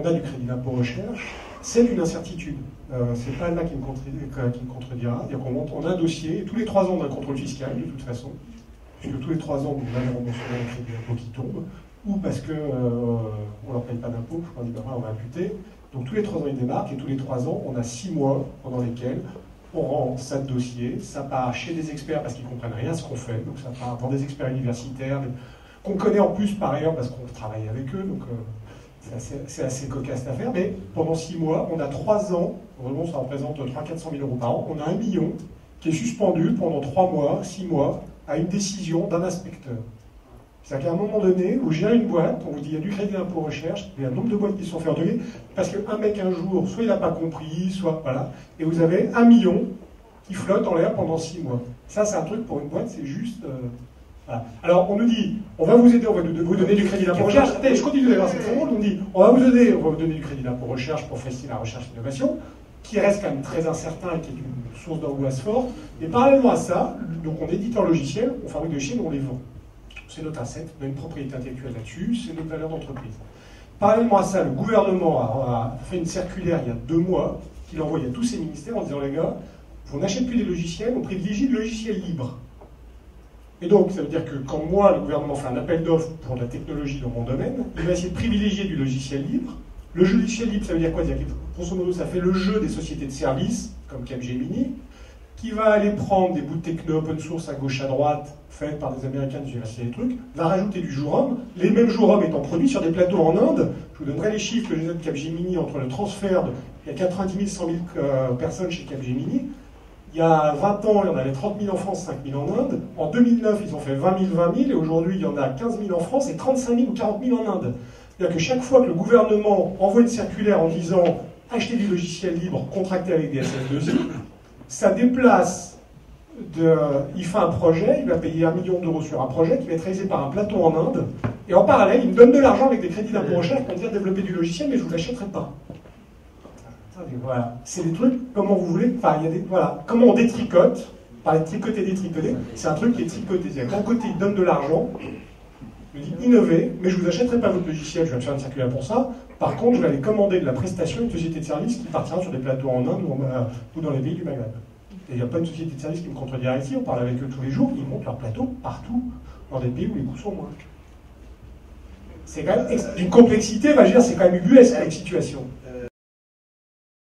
on a du crédit d'impôt recherche, c'est une incertitude. C'est pas là qui me contredira. On a un dossier, et tous les 3 ans, on a un contrôle fiscal, de toute façon, puisque tous les 3 ans, on a un remboursement de crédit d'impôt qui tombe, ou parce qu'on ne leur paye pas d'impôt, on dit, ben, on va imputer. Donc tous les 3 ans, ils démarquent, et tous les 3 ans, on a 6 mois pendant lesquels on rend ça de dossier, ça part chez des experts parce qu'ils ne comprennent rien à ce qu'on fait, donc ça part dans des experts universitaires, qu'on connaît en plus par ailleurs parce qu'on travaille avec eux, donc c'est assez cocasse à faire, mais pendant 6 mois, on a 3 ans, vraiment ça représente 300 000 € par an, on a 1 million qui est suspendu pendant 3 mois, 6 mois, à une décision d'un inspecteur. C'est-à-dire qu'à un moment donné, vous gérez une boîte, on vous dit il y a du crédit d'impôt recherche, il y a un nombre de boîtes qui se sont fait endeuiller, parce qu'un mec un jour, soit il n'a pas compris, soit voilà, et vous avez 1 million qui flotte en l'air pendant 6 mois. Ça, c'est un truc pour une boîte, c'est juste... voilà. Alors, on nous dit, on va vous aider, on va vous donner du crédit d'impôt recherche. Attendez, je continue d'ailleurs, c'est très drôle, on dit, on va vous aider, on va vous donner du crédit d'impôt recherche pour faciliter la recherche et l'innovation, qui reste quand même très incertain et qui est une source d'angoisse forte. Et parallèlement à ça, donc on est éditeur logiciel, on fabrique des logiciels, on les vend. C'est notre asset, on a une propriété intellectuelle là-dessus, c'est notre valeur d'entreprise. Parallèlement à ça, le gouvernement a fait une circulaire il y a 2 mois, qu'il a envoyé à tous ses ministères en disant, les gars, on n'achète plus des logiciels, on privilégie le logiciel libre. Et donc, ça veut dire que quand moi, le gouvernement fait un appel d'offres pour de la technologie dans mon domaine, il va essayer de privilégier du logiciel libre. Le logiciel libre, ça veut dire quoi? C'est-à-dire que, grosso modo, ça fait le jeu des sociétés de services, comme Capgemini, qui va aller prendre des bouts de techno open source à gauche, à droite, faites par des Américains, des trucs, va rajouter du jour homme, les mêmes jour hommes étant produits sur des plateaux en Inde. Je vous donnerai les chiffres que j'ai de Capgemini entre le transfert il y a 90 000, 100 000 personnes chez Capgemini. Il y a 20 ans, il y en avait 30 000 en France, 5 000 en Inde. En 2009, ils ont fait 20 000, 20 000, et aujourd'hui, il y en a 15 000 en France et 35 000 ou 40 000 en Inde. C'est-à-dire que chaque fois que le gouvernement envoie une circulaire en disant « achetez du logiciel libre, contractez avec des SS2I », ça déplace, il fait un projet, il va payer 1 million d'euros sur un projet qui va être réalisé par un plateau en Inde, et en parallèle, il me donne de l'argent avec des crédits d'impôt recherche pour me dire développer du logiciel, mais je ne vous l'achèterai pas. Voilà, c'est des trucs, comment vous voulez, enfin, il y a des, voilà, comment on détricote, par les tricoter, détricoter, c'est un truc qui est tricoté. D'un côté, il donne de l'argent, il dit innover, mais je ne vous achèterai pas votre logiciel, je vais me faire une circulaire pour ça. Par contre, je vais aller commander de la prestation à une société de service qui partira sur des plateaux en Inde ou dans les pays du Maghreb. Et il n'y a pas une société de service qui me contredira ici, on parle avec eux tous les jours, ils montent leurs plateaux partout, dans des pays où les coûts sont moins. C'est quand même d'une complexité, je veux dire, c'est quand même ubuesque, cette situation.